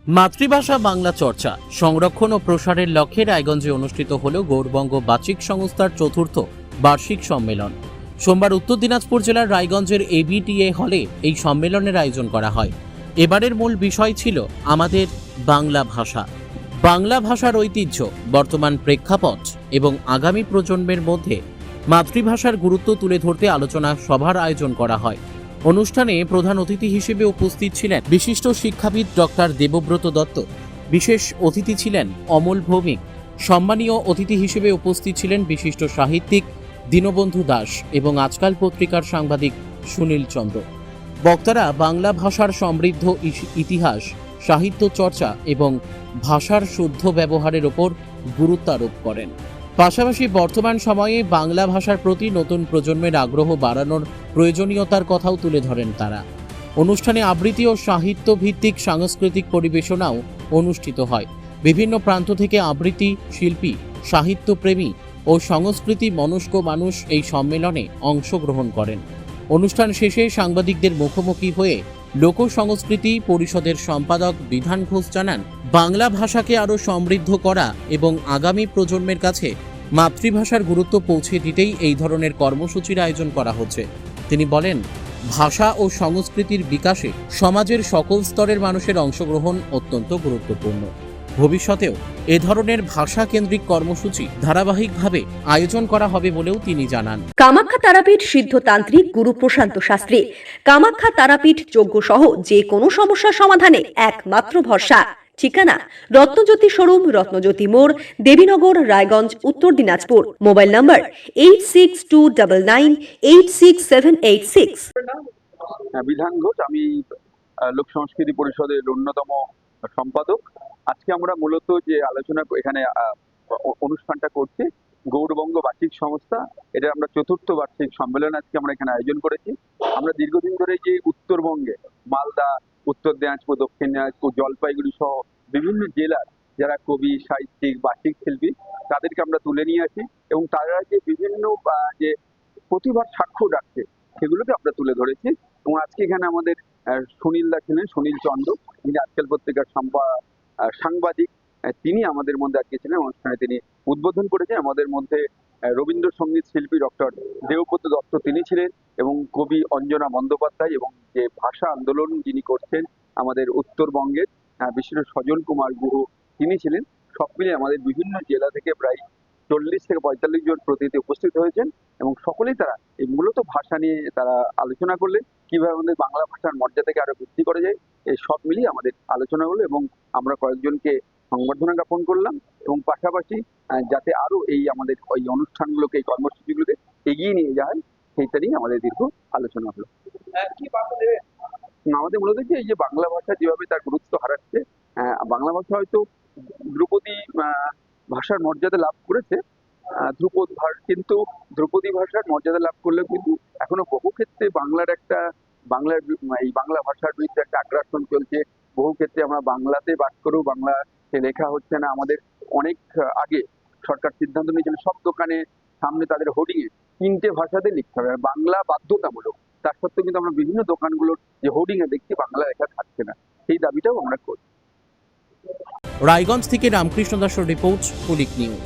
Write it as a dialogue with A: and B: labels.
A: মাতৃভাষা বাংলা চর্চা সংরক্ষণ ও প্রসারের লক্ষ্যে রায়গঞ্জে অনুষ্ঠিত হল গৌড়বঙ্গ বাচিক সংস্থার চতুর্থ বার্ষিক সম্মেলন। সোমবার উত্তর দিনাজপুর জেলার রায়গঞ্জের এবিটিএ হলে এই সম্মেলনের আয়োজন করা হয়। এবারের মূল বিষয় ছিল আমাদের বাংলা ভাষা, বাংলা ভাষার ঐতিহ্য, বর্তমান প্রেক্ষাপট এবং আগামী প্রজন্মের মধ্যে মাতৃভাষার গুরুত্ব তুলে ধরতে আলোচনা সভার আয়োজন করা হয়। অনুষ্ঠানে প্রধান অতিথি হিসেবে উপস্থিত ছিলেন বিশিষ্ট শিক্ষাবিদ ডক্টর দেবব্রত দত্ত, বিশেষ অতিথি ছিলেন অমল ভৌমিক, সম্মানীয় অতিথি হিসেবে উপস্থিত ছিলেন বিশিষ্ট সাহিত্যিক দীনবন্ধু দাস এবং আজকাল পত্রিকার সাংবাদিক সুনীল চন্দ্র। বক্তারা বাংলা ভাষার সমৃদ্ধ ইতিহাস, সাহিত্য চর্চা এবং ভাষার শুদ্ধ ব্যবহারের ওপর গুরুত্ব আরোপ করেন। পাশাপাশি বর্তমান সময়ে বাংলা ভাষার প্রতি নতুন প্রজন্মের আগ্রহ বাড়ানোর প্রয়োজনীয়তার কথাও তুলে ধরেন তারা। অনুষ্ঠানে আবৃত্তি ও সাহিত্য ভিত্তিক সাংস্কৃতিক পরিবেশনাও অনুষ্ঠিত হয়। বিভিন্ন প্রান্ত থেকে আবৃত্তি শিল্পী, সাহিত্যপ্রেমী ও সংস্কৃতি মনস্ক মানুষ এই সম্মেলনে অংশগ্রহণ করেন। অনুষ্ঠান শেষে সাংবাদিকদের মুখোমুখি হয়ে লোক সংস্কৃতি পরিষদের সম্পাদক বিধান ঘোষ জানান, বাংলা ভাষাকে আরও সমৃদ্ধ করা এবং আগামী প্রজন্মের কাছে মাতৃভাষার গুরুত্ব পৌঁছে দিতেই এই ধরনের কর্মসূচির আয়োজন করা হচ্ছে। তিনি বলেন, ভাষা ও সংস্কৃতির বিকাশে সমাজের সকল স্তরের মানুষের অংশগ্রহণ অত্যন্ত গুরুত্বপূর্ণ। ভবিষ্যতেও এ ধরনের ভাষা কেন্দ্রিক কর্মসূচি ধারাবাহিকভাবে আয়োজন করা হবে বলেও তিনি জানান।
B: কামাখ্যা তারাপীঠ সিদ্ধতান্ত্রিক গুরু প্রশান্ত শাস্ত্রী। কামাখ্যা তারাপীঠ যজ্ঞ সহ যে কোনো সমস্যার সমাধানে একমাত্র ভরসা। ঠিকানা রত্নজ্যোতি শোরুম, রত্নজ্যোতি মোড়, দেবীনগর, রায়গঞ্জ, উত্তর দিনাজপুর। মোবাইল নম্বর 8629986786।
C: বিধান ঘোষ, আমি লোক সংস্কৃতি পরিষদের অন্যতম সম্পাদক। আজকে আমরা মূলত যে আলোচনা এখানে অনুষ্ঠানটা করছি, গৌড়বঙ্গ বাচিক সংস্থা, এটা আমরা চতুর্থ বার্ষিক সম্মেলন আজকে আমরা এখানে আয়োজন করেছি। আমরা দীর্ঘদিন ধরে যে উত্তরবঙ্গে মালদা, উত্তর দিনাজপুর, দক্ষিণ দিনাজপুর, জলপাইগুড়ি সহ বিভিন্ন জেলার যারা কবি, সাহিত্যিক, বাচিক শিল্পী, তাদেরকে আমরা তুলে নিয়ে আসি এবং তারা যে বিভিন্ন যে প্রতিভার স্বাক্ষর রাখছে সেগুলোকে আমরা তুলে ধরেছি। এবং আজকে এখানে আমাদের সুনীল দা ছিলেন, সুনীল চন্দ্র, যিনি আজকাল পত্রিকার সাংবাদিক, তিনি আমাদের মধ্যে আজকে ছিলেন। অনুষ্ঠানে তিনি উদ্বোধন করেছেন। আমাদের মধ্যে রবীন্দ্রসঙ্গীত শিল্পী ডক্টর দেবব্রত দত্ত তিনি ছিলেন এবং কবি অঞ্জনা বন্দ্যোপাধ্যায়, এবং যে ভাষা আন্দোলন যিনি করছেন আমাদের উত্তরবঙ্গের বিশেষ সজল কুমার গুহ তিনি ছিলেন। সব মিলিয়ে আমাদের বিভিন্ন জেলা থেকে প্রায় 40 থেকে 45 জন প্রতিনিধি উপস্থিত হয়েছেন এবং সকলেই তারা এই মূলত ভাষা নিয়ে তারা আলোচনা করলেন, কিভাবে আমাদের বাংলা ভাষার মর্যাদাকে আরো বৃদ্ধি করা যায়। এই সব মিলিয়ে আমাদের আলোচনা হলো এবং আমরা কয়েকজনকে সংবর্ধনা জ্ঞাপন করলাম এবং পাশাপাশি যাতে আরো এই আমাদের ওই অনুষ্ঠানগুলোকে, এই কর্মসূচিগুলোকে এগিয়ে নিয়ে যায়, সেইটা নিয়ে আমাদের দীর্ঘ আলোচনা হলো। আমাদের মূলত যে এই যে বাংলা ভাষা যেভাবে তার গুরুত্ব হারাচ্ছে, বাংলা ভাষা হয়তো ধ্রুপদী ভাষার মর্যাদা লাভ করেছে, কিন্তু ধ্রুপদী ভাষার মর্যাদা লাভ করলেও কিন্তু এখনো বহু ক্ষেত্রে এই বাংলা ভাষার বিরুদ্ধে একটা আগ্রাসন চলছে। বহু ক্ষেত্রে আমরা বাংলাতে বাস করেও বাংলাতে লেখা হচ্ছে না। আমাদের অনেক আগে সরকার সিদ্ধান্ত নিয়েছিল সব দোকানে সামনে তাদের হোর্ডিং এ 3টে ভাষাতে লিখতে হবে, বাংলা বাধ্যতামূলক। তার সত্ত্বেও কিন্তু আমরা বিভিন্ন দোকানগুলোর যে হোর্ডিং এ দেখছি বাংলা লেখা থাকছে না। সেই দাবিটাও আমরা করি।
A: রায়গঞ্জ থেকে রামকৃষ্ণ দাসের রিপোর্ট, কুলিক নিউজ।